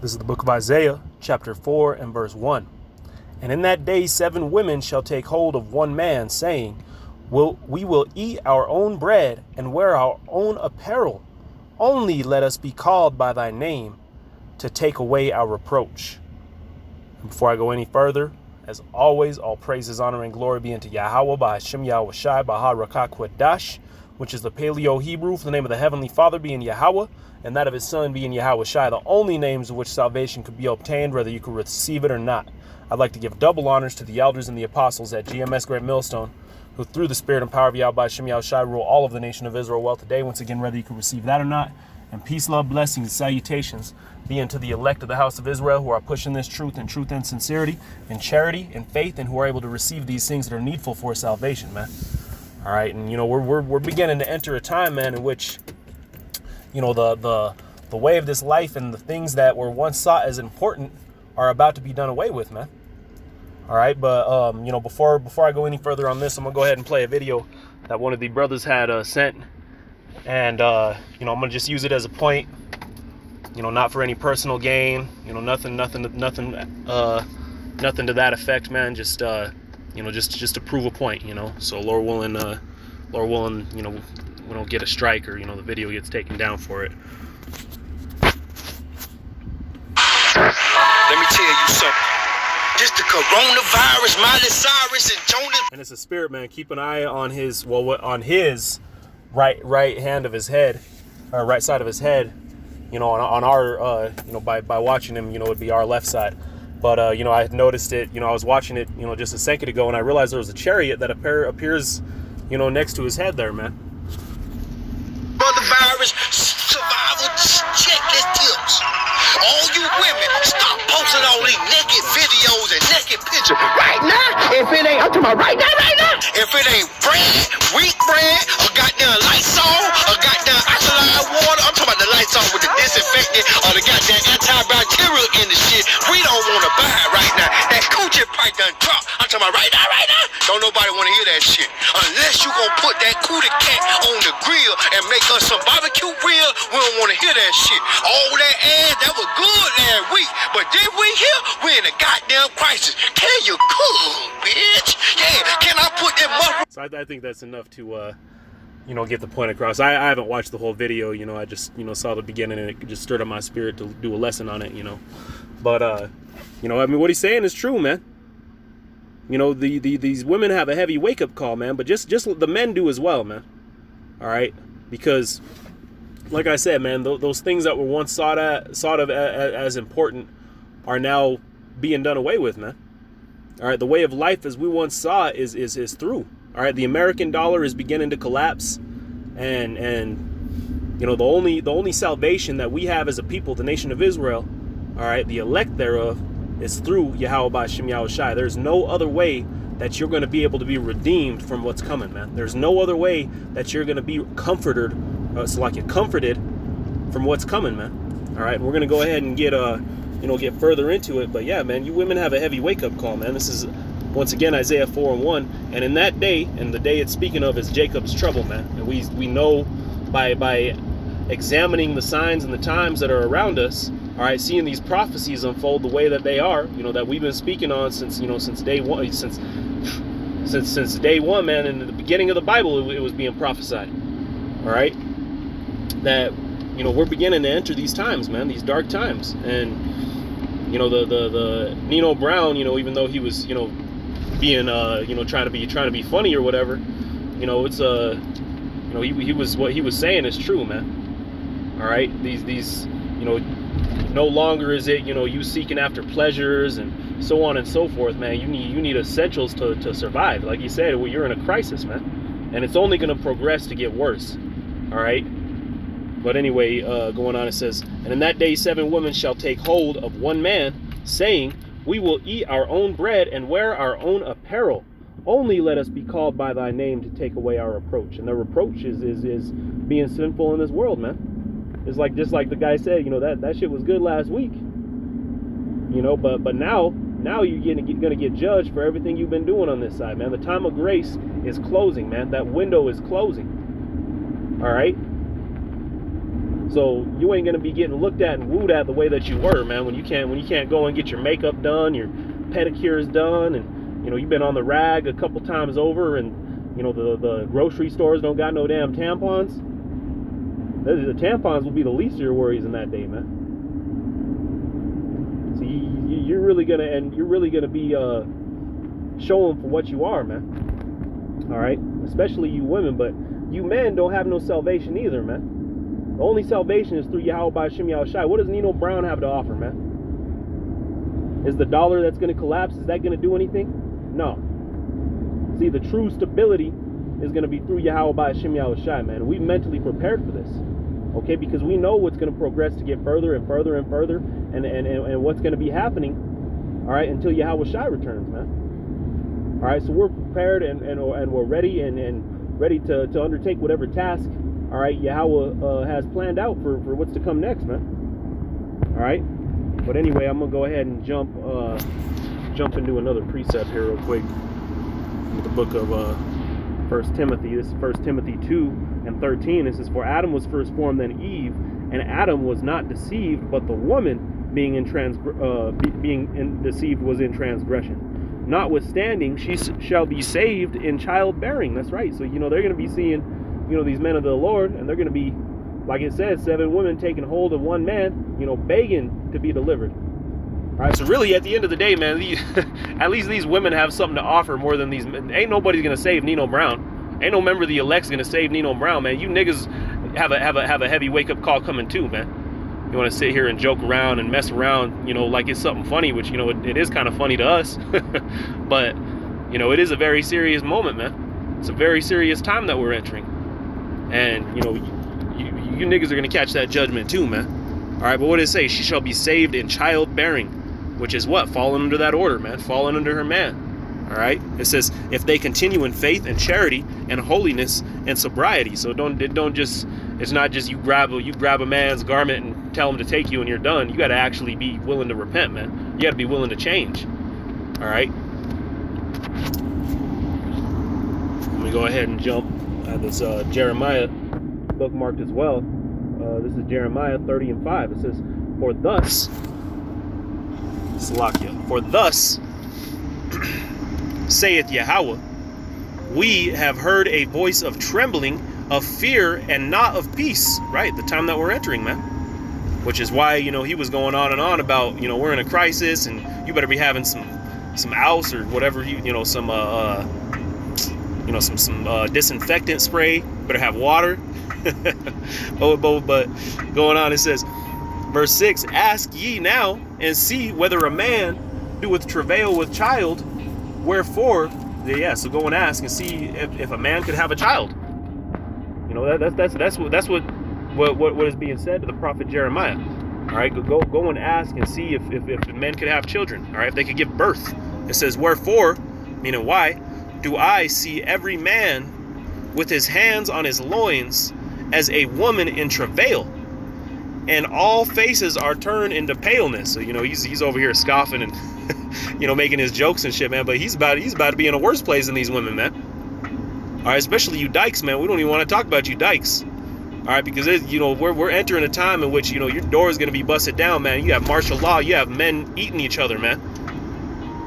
This is the book of Isaiah, chapter 4 and verse 1. And in that day 7 women shall take hold of one man, saying, We will eat our own bread and wear our own apparel. Only let us be called by thy name to take away our reproach. And before I go any further, as always, all praises, honor, and glory be unto Yahweh, by Hashem Yahweh Shai, Baha Rakah Quadash, which is the Paleo Hebrew for the name of the Heavenly Father being Yahweh, and that of his Son being Yahweh Shai, the only names in which salvation could be obtained, whether you could receive it or not. I'd like to give double honors to the elders and the apostles at GMS Great Millstone, who through the spirit and power of Yahweh Hashem Yahweh Shai rule all of the nation of Israel well today, once again, whether you could receive that or not. And peace, love, blessings, and salutations be unto the elect of the house of Israel who are pushing this truth and sincerity and charity and faith, and who are able to receive these things that are needful for salvation, man. All right, and we're beginning to enter a time, man, in which the way of this life and the things that were once sought as important are about to be done away with, man. All right, but before I go any further on this, I'm gonna go ahead and play a video that one of the brothers had sent, and I'm gonna just use it as a point, not for any personal gain, nothing to that effect, man. Just to prove a point, So Lord willing, we don't get a strike, or the video gets taken down for it. Let me tell you something. This the coronavirus, Miley Cyrus, and Jonas. And it's a spirit, man. Keep an eye on his right hand of his head, or right side of his head. On our by watching him, it'd be our left side. But I had noticed it. I was watching it, just a second ago, and I realized there was a chariot that appears, next to his head there, man. Coronavirus survival checklist tips. All you women, stop posting all these naked videos and naked pictures right now. If it ain't, I'm talking about right now. If it ain't bread, wheat bread, or goddamn Lysol, or goddamn alkaline water, I'm talking about the Lysol with the disinfectant or the goddamn antibacterial in the shit. We don't want to buy it right now. That coochie pipe done dropped. I'm talking about right now. Don't nobody want to hear that shit. Unless you gonna put that cootie cat on the grill and make us some barbecue grill, we don't want to hear that shit. All that ass, that was good last week, but this week here, we in a goddamn crisis. Tell you cool, bitch. Yeah, can I put that mother? So I think that's enough to, get the point across. I haven't watched the whole video, I just, saw the beginning, and it just stirred up my spirit to do a lesson on it, But, what he's saying is true, man. These women have a heavy wake-up call, man, but just the men do as well, man. All right? Because, like I said, man, those things that were once sought of as important are now being done away with, man. All right? The way of life as we once saw is through. All right? The American dollar is beginning to collapse, and the only salvation that we have as a people, the nation of Israel, all right, the elect thereof, is through Yahweh by Hashem Yahweh Shai. There's no other way that you're going to be able to be redeemed from what's coming, man. There's no other way that you're going to be comforted from what's coming, man. All right, we're going to go ahead and get further into it. But yeah, man, you women have a heavy wake-up call, man. This is, once again, Isaiah 4 and 1. And in that day, and the day it's speaking of is Jacob's trouble, man. And we know by examining the signs and the times that are around us, all right, seeing these prophecies unfold the way that they are, that we've been speaking on since day one, since day one, man. In the beginning of the Bible, it was being prophesied. All right, that we're beginning to enter these times, man, these dark times. And the Nino Brown, even though he was being trying to be funny or whatever, it's he was, what he was saying is true, man. All right, these no longer is it, you seeking after pleasures and so on and so forth, man. You need essentials to survive. Like you said, well, you're in a crisis, man. And it's only going to progress to get worse. All right? But anyway, going on, it says, And in that day 7 women shall take hold of one man, saying, We will eat our own bread and wear our own apparel. Only let us be called by thy name to take away our reproach. And the reproach is being sinful in this world, man. It's like, just like the guy said, that shit was good last week. But now you're gonna get judged for everything you've been doing on this side, man. The time of grace is closing, man. That window is closing. All right. So you ain't gonna be getting looked at and wooed at the way that you were, man. When you can't go and get your makeup done, your pedicures done, and you've been on the rag a couple times over, and the grocery stores don't got no damn tampons. The tampons will be the least of your worries in that day, man. So you're really gonna be showing for what you are, man. All right, especially you women, but you men don't have no salvation either, man. The only salvation is through Yahweh B'Shem Yahushai. What does Nino Brown have to offer, man? Is the dollar that's going to collapse, is that going to do anything? No. See, the true stability is going to be through Yahweh B'Shem Yahushai, man. We mentally prepared for this, okay? Because we know what's going to progress to get further and further and further, and what's going to be happening, all right, until Yahweh Shai returns, man. All right, so we're prepared and we're ready and ready to undertake whatever task, all right, Yahweh has planned out for what's to come next, man. All right, but anyway, I'm gonna go ahead and jump into another precept here real quick. The book of 1 Timothy. This is 1 Timothy 2:13. It says, "For Adam was first formed, then Eve, and Adam was not deceived, but the woman being deceived was in transgression. Notwithstanding, she shall be saved in childbearing." That's right. So they're going to be seeing these men of the Lord, and they're going to be, like it says, 7 women taking hold of one man, begging to be delivered. All right, so really at the end of the day, man, at least these women have something to offer more than these men. Ain't nobody going to save Nino Brown. Ain't no member of the elect's going to save Nino Brown, man. You niggas have a heavy wake-up call coming too, man. You want to sit here and joke around and mess around, like it's something funny, which, it is kind of funny to us. But, it is a very serious moment, man. It's a very serious time that we're entering. And, you niggas are going to catch that judgment too, man. All right, but what did it say? She shall be saved in childbearing, which is what? Falling under that order, man. Falling under her man. All right. It says, if they continue in faith and charity and holiness and sobriety. So it's not just you grab a man's garment and tell him to take you and you're done. You got to actually be willing to repent, man. You got to be willing to change. All right. Let me go ahead and jump at this Jeremiah bookmarked as well. This is Jeremiah 30:5. It says, For thus saith Yahweh, we have heard a voice of trembling, of fear, and not of peace. Right, the time that we're entering, man. Which is why, he was going on and on about, we're in a crisis, and you better be having some ouse or whatever, some disinfectant spray. Better have water. but going on, it says, verse 6, ask ye now and see whether a man doeth travail with child. Wherefore, so go and ask and see if a man could have a child. That's what is being said to the prophet Jeremiah. All right, go and ask and see if men could have children. All right, if they could give birth. It says, wherefore, meaning why, do I see every man with his hands on his loins as a woman in travail, and all faces are turned into paleness. So he's over here scoffing and making his jokes and shit, man. But he's about to be in a worse place than these women, man. All right, especially you dykes, man. We don't even want to talk about you dykes. All right, because we're entering a time in which your door is going to be busted down, man. You have martial law. You have men eating each other, man.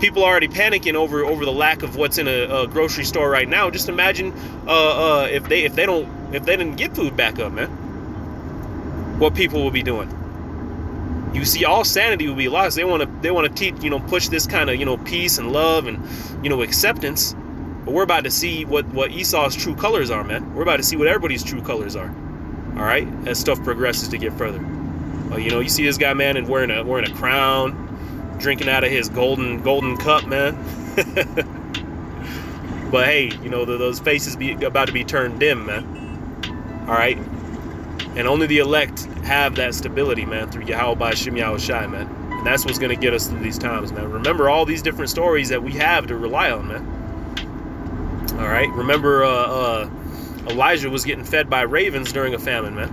People are already panicking over the lack of what's in a grocery store right now. Just imagine if they didn't get food back up, man. What people will be doing. You see, all sanity will be lost. They want to teach, push this kind of peace and love and acceptance. But we're about to see what Esau's true colors are, man. We're about to see what everybody's true colors are. All right, as stuff progresses to get further. You see this guy, man, and wearing a crown, drinking out of his golden cup, man. But hey, those faces about to be turned dim, man. All right, and only the elect have that stability, man, through Yahweh B'Shem Yahushai, man. And that's what's gonna get us through these times, man. Remember all these different stories that we have to rely on, man. All right, remember Elijah was getting fed by ravens during a famine, man.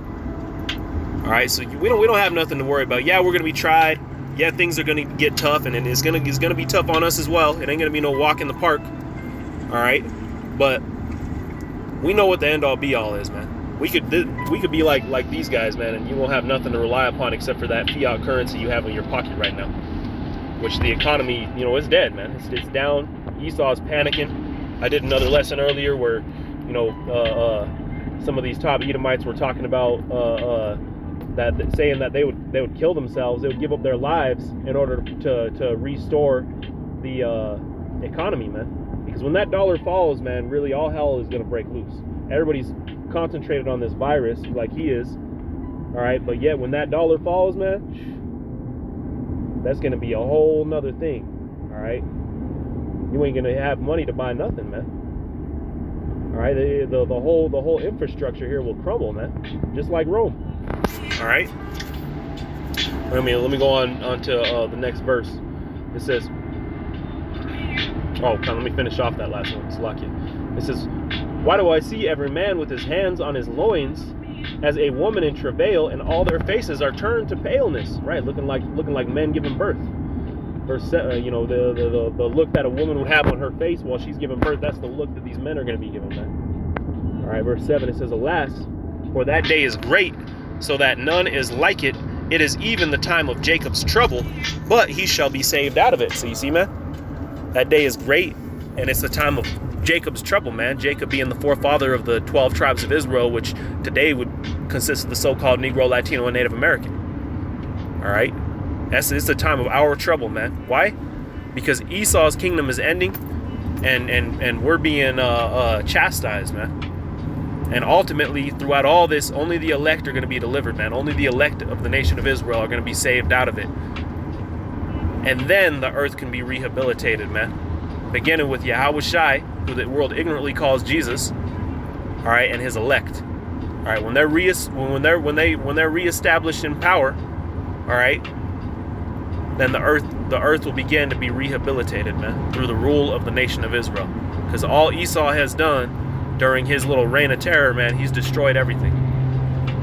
All right, so we don't have nothing to worry about. Yeah, we're gonna be tried. Yeah, things are gonna get tough, and it's gonna be tough on us as well. It ain't gonna be no walk in the park. All right, but we know what the end all be all is, man. we could be like these guys, man, and you won't have nothing to rely upon except for that fiat currency you have in your pocket right now. Which the economy, is dead, man. It's down. Esau's panicking. I did another lesson earlier where, some of these top Edomites were talking about that saying that they would kill themselves, they would give up their lives in order to restore the economy, man. Because when that dollar falls, man, really all hell is gonna break loose. Everybody's concentrated on this virus like he is, all right. But yet when that dollar falls, man, that's gonna be a whole nother thing, all right. You ain't gonna have money to buy nothing, man. All right, the whole infrastructure here will crumble, man, just like Rome. All right. Let me go on to the next verse. It says, let me finish off that last one. It's lucky. It says, why do I see every man with his hands on his loins, as a woman in travail, and all their faces are turned to paleness? Right, looking like men giving birth. Verse, the look that a woman would have on her face while she's giving birth, that's the look that these men are going to be giving, man. All right, verse 7, it says, alas, for that day is great, so that none is like it. It is even the time of Jacob's trouble, but he shall be saved out of it. So you see, man, that day is great, and it's the time of Jacob's trouble, man. Jacob being the forefather of the 12 tribes of Israel, which today would consist of the so-called Negro, Latino, and Native American. All right. It's the time of our trouble, man. Why? Because Esau's kingdom is ending, and we're being chastised, man. And ultimately, throughout all this, only the elect are going to be delivered, man. Only the elect of the nation of Israel are going to be saved out of it. And then the earth can be rehabilitated, man. Beginning with Yahushai, who the world ignorantly calls Jesus, all right, and his elect. All right, when they're reestablished in power, all right, then the earth will begin to be rehabilitated, man, through the rule of the nation of Israel. Because all Esau has done during his little reign of terror, man, he's destroyed everything.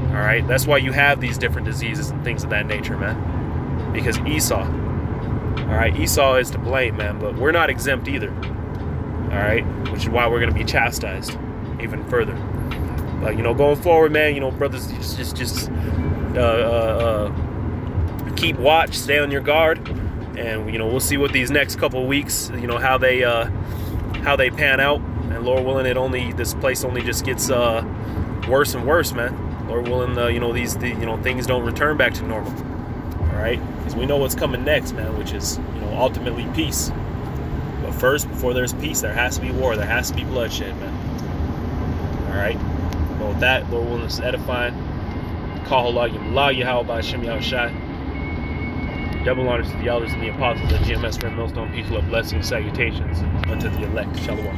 All right, that's why you have these different diseases and things of that nature, man. Because Esau, all right, Esau is to blame, man, but we're not exempt either. All right, which is why we're going to be chastised even further. But going forward, man, brothers, just keep watch, stay on your guard, and we'll see what these next couple of weeks, how they pan out. And Lord willing, this place only just gets worse and worse, man. Lord willing, these things don't return back to normal. All right, because we know what's coming next, man, which is ultimately peace. But first, before there's peace, there has to be war. There has to be bloodshed, man. All right. Well, with that, Lord willing, is edifying. Kahallah Yahweh B'Hashem Yahushai. Double honors to the elders and the apostles at GMS Red Millstone. Peace, love, blessings, salutations unto the elect. Shalom.